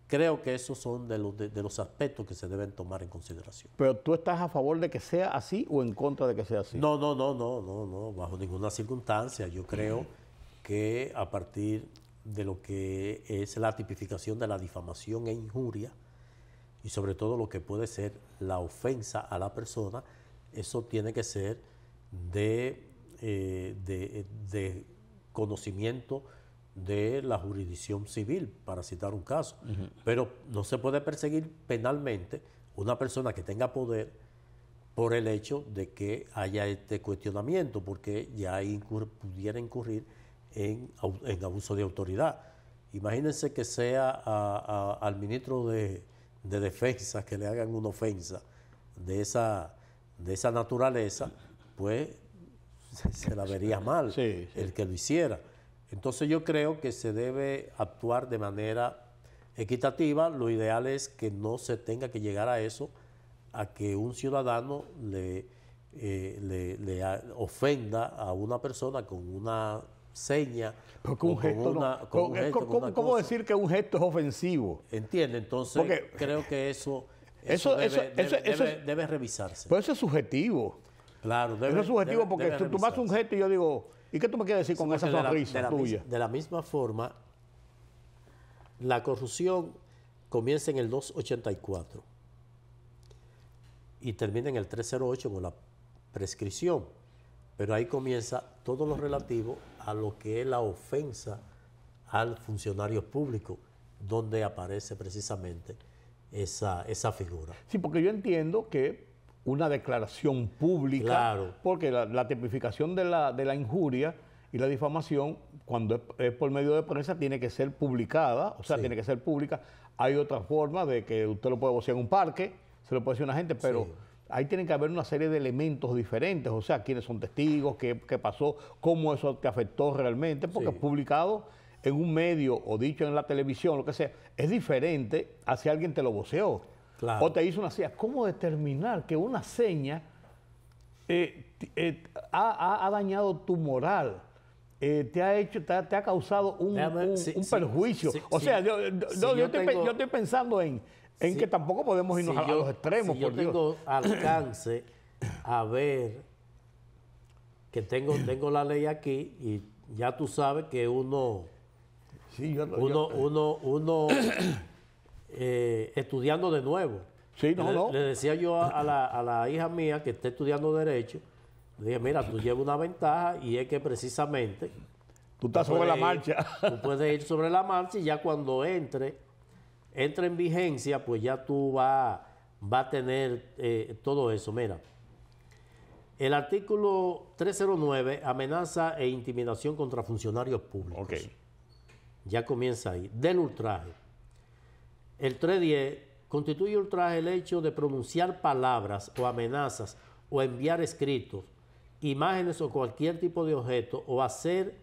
[SPEAKER 8] creo que esos son de los aspectos que se deben tomar en consideración.
[SPEAKER 1] ¿Pero tú estás a favor de que sea así o en contra de que sea así?
[SPEAKER 8] No, bajo ninguna circunstancia. Yo creo que a partir de lo que es la tipificación de la difamación e injuria, y sobre todo lo que puede ser la ofensa a la persona, eso tiene que ser de conocimiento de la jurisdicción civil, para citar un caso. Pero no se puede perseguir penalmente una persona que tenga poder por el hecho de que haya este cuestionamiento, porque ya pudiera incurrir en abuso de autoridad. Imagínense que sea al ministro de Defensa que le hagan una ofensa de esa naturaleza, pues se la vería mal el que lo hiciera. Entonces yo creo que se debe actuar de manera equitativa. Lo ideal es que no se tenga que llegar a eso, a que un ciudadano le ofenda a una persona con una seña.
[SPEAKER 1] ¿Cómo decir que un gesto es ofensivo?
[SPEAKER 8] Entiende, entonces creo que eso debe revisarse.
[SPEAKER 1] Pero eso es subjetivo.
[SPEAKER 8] Claro,
[SPEAKER 1] eso es subjetivo porque tú me haces un gesto y yo digo, ¿y qué tú me quieres decir con esa sonrisa tuya?
[SPEAKER 8] De la misma forma, la corrupción comienza en el 284 y termina en el 308 con la prescripción. Pero ahí comienza todo lo relativo a lo que es la ofensa al funcionario público, donde aparece precisamente esa figura.
[SPEAKER 1] Sí, porque yo entiendo que una declaración pública, porque la tipificación de la injuria y la difamación, cuando es por medio de prensa, tiene que ser publicada, o sea, tiene que ser pública. Hay otra forma de que usted lo puede vocear en un parque, se lo puede decir a una gente, pero ahí tienen que haber una serie de elementos diferentes, o sea, quiénes son testigos, qué pasó, cómo eso te afectó realmente, porque publicado en un medio o dicho en la televisión, lo que sea, es diferente a si alguien te lo voceó. Claro. O te hizo una seña. ¿Cómo determinar que una seña ha dañado tu moral? Te ha causado un perjuicio. Yo estoy pensando en que tampoco podemos irnos a los extremos.
[SPEAKER 8] Si yo tengo alcance a ver que tengo la ley aquí, y ya tú sabes que uno estudiando de nuevo. Le decía yo a la hija mía que está estudiando Derecho, le dije, mira, tú llevas una ventaja, y es que precisamente
[SPEAKER 1] tú estás sobre la marcha.
[SPEAKER 8] Tú puedes ir sobre la marcha, y ya cuando entre en vigencia, pues ya tú vas a tener todo eso. Mira, el artículo 309, amenaza e intimidación contra funcionarios públicos. Ya comienza ahí. Del ultraje. El 310 constituye ultraje el hecho de pronunciar palabras o amenazas o enviar escritos, imágenes o cualquier tipo de objeto o hacer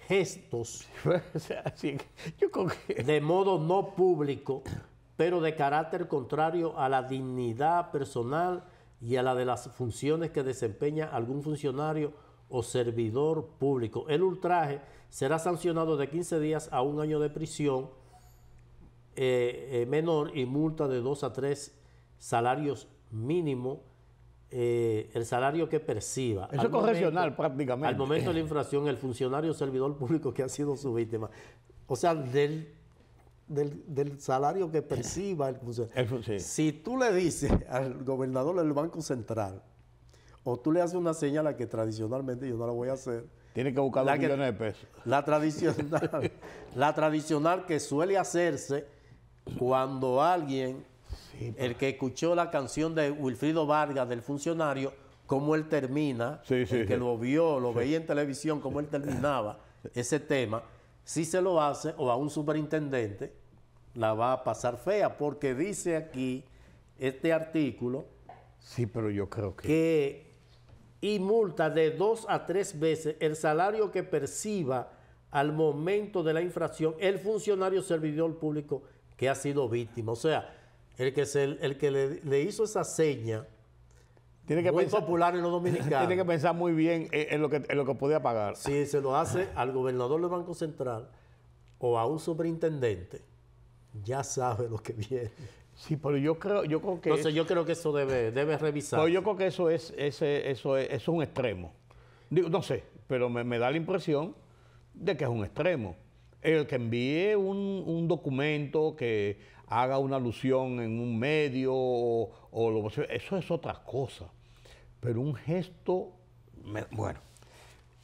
[SPEAKER 8] gestos
[SPEAKER 1] O sea, sí, yo creo que...
[SPEAKER 8] de modo no público, pero de carácter contrario a la dignidad personal y a la de las funciones que desempeña algún funcionario o servidor público. El ultraje será sancionado de 15 días a 1 año de prisión menor y multa de 2 a 3 salarios mínimos, el salario que perciba.
[SPEAKER 1] Eso es correccional prácticamente.
[SPEAKER 8] Al momento de la infracción, el funcionario o servidor público que ha sido su víctima. O sea, del salario que perciba el funcionario.
[SPEAKER 1] Sí.
[SPEAKER 8] Si tú le dices al gobernador del Banco Central, o tú le haces una señal a que tradicionalmente yo no la voy a hacer,
[SPEAKER 1] Tiene que buscar 2 millones de pesos.
[SPEAKER 8] la tradicional que suele hacerse cuando alguien, el que escuchó la canción de Wilfrido Vargas del funcionario, cómo él termina, el que lo vio, lo veía en televisión, cómo él terminaba ese tema, si se lo hace o a un superintendente, la va a pasar fea, porque dice aquí este artículo
[SPEAKER 1] Sí, pero yo creo que...
[SPEAKER 8] y multa de 2 a 3 veces el salario que perciba al momento de la infracción el funcionario servidor público que ha sido víctima. O sea, el que le hizo esa seña,
[SPEAKER 1] Tiene que
[SPEAKER 8] muy
[SPEAKER 1] pensar,
[SPEAKER 8] popular en los dominicanos,
[SPEAKER 1] tiene que pensar muy bien en lo que podía pagar.
[SPEAKER 8] si se lo hace al gobernador del Banco Central o a un superintendente, ya sabe lo que viene.
[SPEAKER 1] Sí, pero yo creo que...
[SPEAKER 8] Entonces yo creo que eso debe revisar.
[SPEAKER 1] Pero yo creo que eso es un extremo. Digo, no sé, pero me da la impresión de que es un extremo. El que envíe un documento que haga una alusión en un medio eso es otra cosa. Pero un gesto, bueno.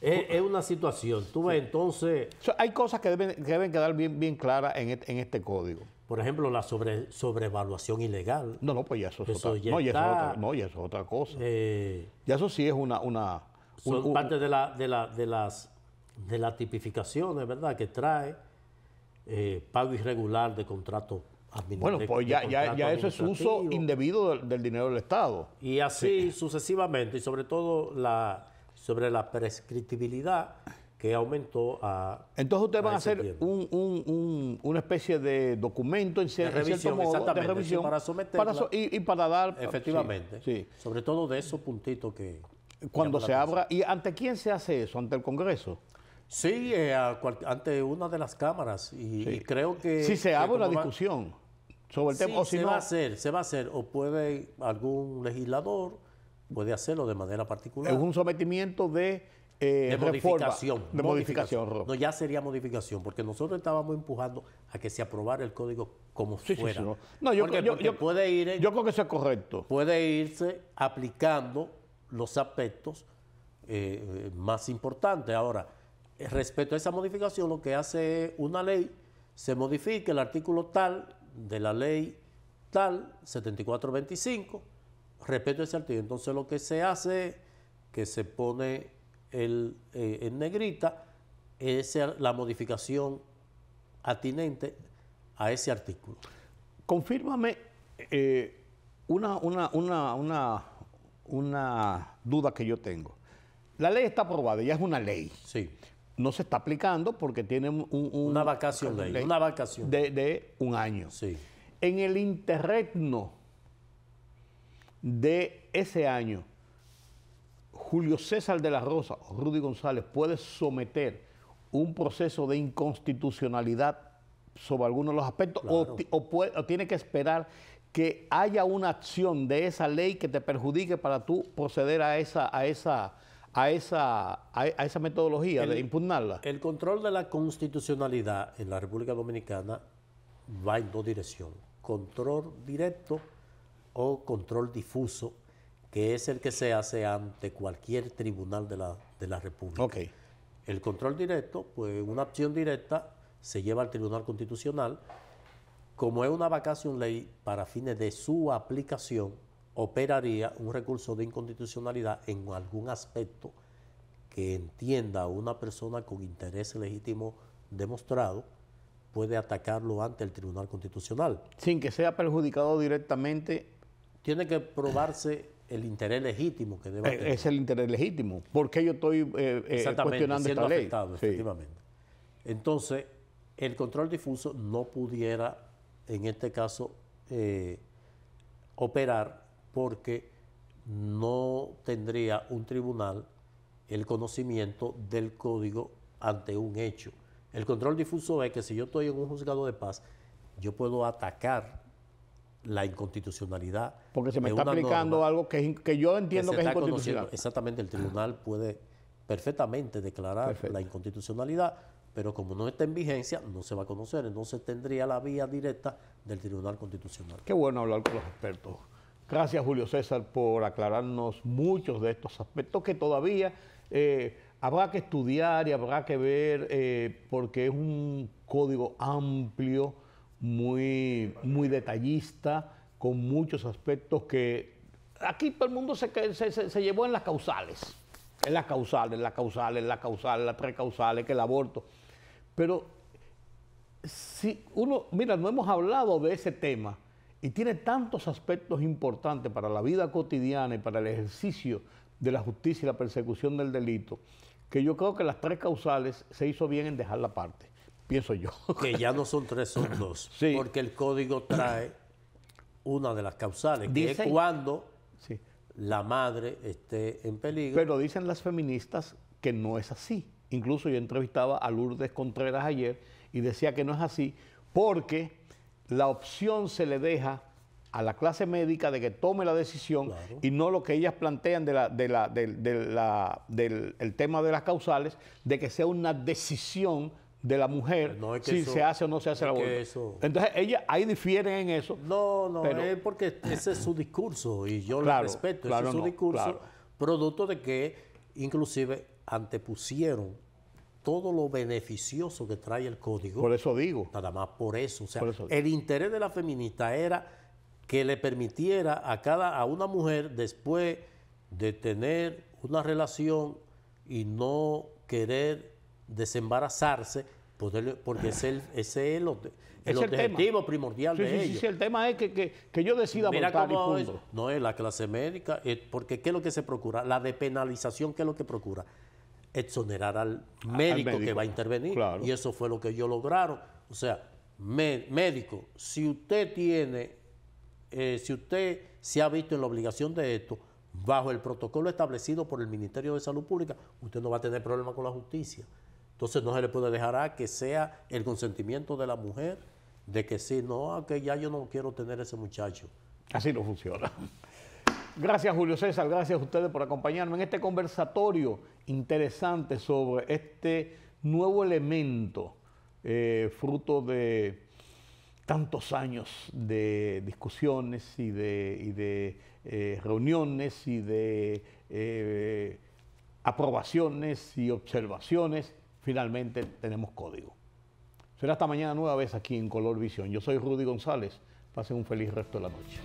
[SPEAKER 8] Es una situación. Tú ves, entonces...
[SPEAKER 1] O sea, hay cosas que deben quedar bien claras en este código.
[SPEAKER 8] Por ejemplo, la sobrevaluación ilegal.
[SPEAKER 1] No, pues ya eso es
[SPEAKER 8] Eso
[SPEAKER 1] otra,
[SPEAKER 8] ya
[SPEAKER 1] ya eso es otra cosa.
[SPEAKER 8] Ya
[SPEAKER 1] eso sí es
[SPEAKER 8] son parte de las tipificaciones, ¿verdad? Que trae pago irregular de contrato administrativo.
[SPEAKER 1] Bueno, pues ya eso es uso indebido del dinero del Estado.
[SPEAKER 8] Y así sucesivamente, y sobre todo sobre la prescriptibilidad que aumentó a...
[SPEAKER 1] Entonces ustedes van a hacer
[SPEAKER 8] tiempo.
[SPEAKER 1] una especie de documento en cierto modo, de revisión
[SPEAKER 8] para someterla
[SPEAKER 1] y para dar...
[SPEAKER 8] Efectivamente.
[SPEAKER 1] Sí.
[SPEAKER 8] Sobre todo de esos puntitos que...
[SPEAKER 1] Cuando se abra... ¿Y ante quién se hace eso? ¿Ante el Congreso?
[SPEAKER 8] Sí, ante una de las cámaras. Y creo que...
[SPEAKER 1] Si se abre una discusión sobre el tema,
[SPEAKER 8] sí,
[SPEAKER 1] o si
[SPEAKER 8] se
[SPEAKER 1] no...
[SPEAKER 8] va a hacer. O puede algún legislador, puede hacerlo de manera particular.
[SPEAKER 1] Es un sometimiento de
[SPEAKER 8] modificación.
[SPEAKER 1] De modificación.
[SPEAKER 8] No, ya sería modificación, porque nosotros estábamos empujando a que se aprobara el código como fuera.
[SPEAKER 1] Sí. No, yo
[SPEAKER 8] puede ir,
[SPEAKER 1] yo creo que eso es correcto.
[SPEAKER 8] Puede irse aplicando los aspectos más importantes. Ahora, respecto a esa modificación, lo que hace una ley, se modifica el artículo tal de la ley tal, 7425, respecto a ese artículo. Entonces, lo que se hace, que se pone en negrita, es la modificación atinente a ese artículo.
[SPEAKER 1] Confírmame una duda que yo tengo. La ley está aprobada, ya es una ley.
[SPEAKER 8] Sí.
[SPEAKER 1] No se está aplicando porque tiene
[SPEAKER 8] una vacación ley. Una vacación
[SPEAKER 1] de 1 año.
[SPEAKER 8] Sí.
[SPEAKER 1] En el interregno de ese año, Julio César de la Rosa o Rudy González puede someter un proceso de inconstitucionalidad sobre algunos de los aspectos, claro, o tiene que esperar que haya una acción de esa ley que te perjudique para tú proceder a esa metodología de impugnarla.
[SPEAKER 8] El control de la constitucionalidad en la República Dominicana va en 2 direcciones: control directo o control difuso, que es el que se hace ante cualquier tribunal de la República.
[SPEAKER 1] Okay.
[SPEAKER 8] El control directo, pues una acción directa se lleva al Tribunal Constitucional. Como es una vacación ley, para fines de su aplicación, operaría un recurso de inconstitucionalidad en algún aspecto que entienda una persona con interés legítimo demostrado puede atacarlo ante el Tribunal Constitucional.
[SPEAKER 1] Sin que sea perjudicado directamente.
[SPEAKER 8] Tiene que probarse el interés legítimo que debe tener.
[SPEAKER 1] Es el interés legítimo. ¿Por qué yo estoy cuestionando esta ley?
[SPEAKER 8] Afectado, efectivamente. Entonces, el control difuso no pudiera, en este caso, operar porque no tendría un tribunal el conocimiento del código ante un hecho. El control difuso es que si yo estoy en un juzgado de paz, yo puedo atacar la inconstitucionalidad.
[SPEAKER 1] Porque se me está aplicando algo que yo entiendo que es inconstitucional.
[SPEAKER 8] Exactamente, el tribunal puede perfectamente declarar la inconstitucionalidad, pero como no está en vigencia, no se va a conocer. Entonces tendría la vía directa del Tribunal Constitucional.
[SPEAKER 1] Qué bueno hablar con los expertos. Gracias, Julio César, por aclararnos muchos de estos aspectos que todavía habrá que estudiar y habrá que ver, porque es un código amplio, muy detallista, con muchos aspectos que aquí todo el mundo se llevó en las causales. En las precausales, que el aborto. Pero si uno, mira, no hemos hablado de ese tema y tiene tantos aspectos importantes para la vida cotidiana y para el ejercicio de la justicia y la persecución del delito, que yo creo que las tres causales se hizo bien en dejarla aparte, pienso yo.
[SPEAKER 8] Que ya no son tres, son dos.
[SPEAKER 1] Sí.
[SPEAKER 8] Porque el código trae una de las causales, que es cuando la madre esté en peligro.
[SPEAKER 1] Pero dicen las feministas que no es así. Incluso yo entrevistaba a Lourdes Contreras ayer y decía que no es así porque la opción se le deja a la clase médica de que tome la decisión, claro, y no lo que ellas plantean del tema de las causales, de que sea una decisión de la mujer si se hace o no se hace el aborto. Entonces ellas ahí difieren en eso.
[SPEAKER 8] No, pero es porque ese es su discurso y yo lo respeto. Ese es su discurso, producto de que inclusive antepusieron todo lo beneficioso que trae el código.
[SPEAKER 1] Por eso digo.
[SPEAKER 8] Nada más por eso. O sea, el interés de la feminista era que le permitiera a una mujer, después de tener una relación y no querer desembarazarse, porque ese es el objetivo primordial de ellos.
[SPEAKER 1] Sí, el tema es que yo decida abortar y punto.
[SPEAKER 8] No es la clase médica, porque ¿qué es lo que se procura? La depenalización, ¿qué es lo que procura? Exonerar al médico que va a intervenir. Claro. Y eso fue lo que ellos lograron. O sea, médico, si usted se ha visto en la obligación de esto, bajo el protocolo establecido por el Ministerio de Salud Pública, usted no va a tener problema con la justicia. Entonces no se le puede dejar a que sea el consentimiento de la mujer de que sí, no, que ya yo no quiero tener ese muchacho.
[SPEAKER 1] Así no funciona. Gracias, Julio César, gracias a ustedes por acompañarme en este conversatorio interesante sobre este nuevo elemento, fruto de tantos años de discusiones y de reuniones y de aprobaciones y observaciones. Finalmente tenemos código. Será hasta mañana nueva vez aquí en Color Visión. Yo soy Rudy González. Pasen un feliz resto de la noche.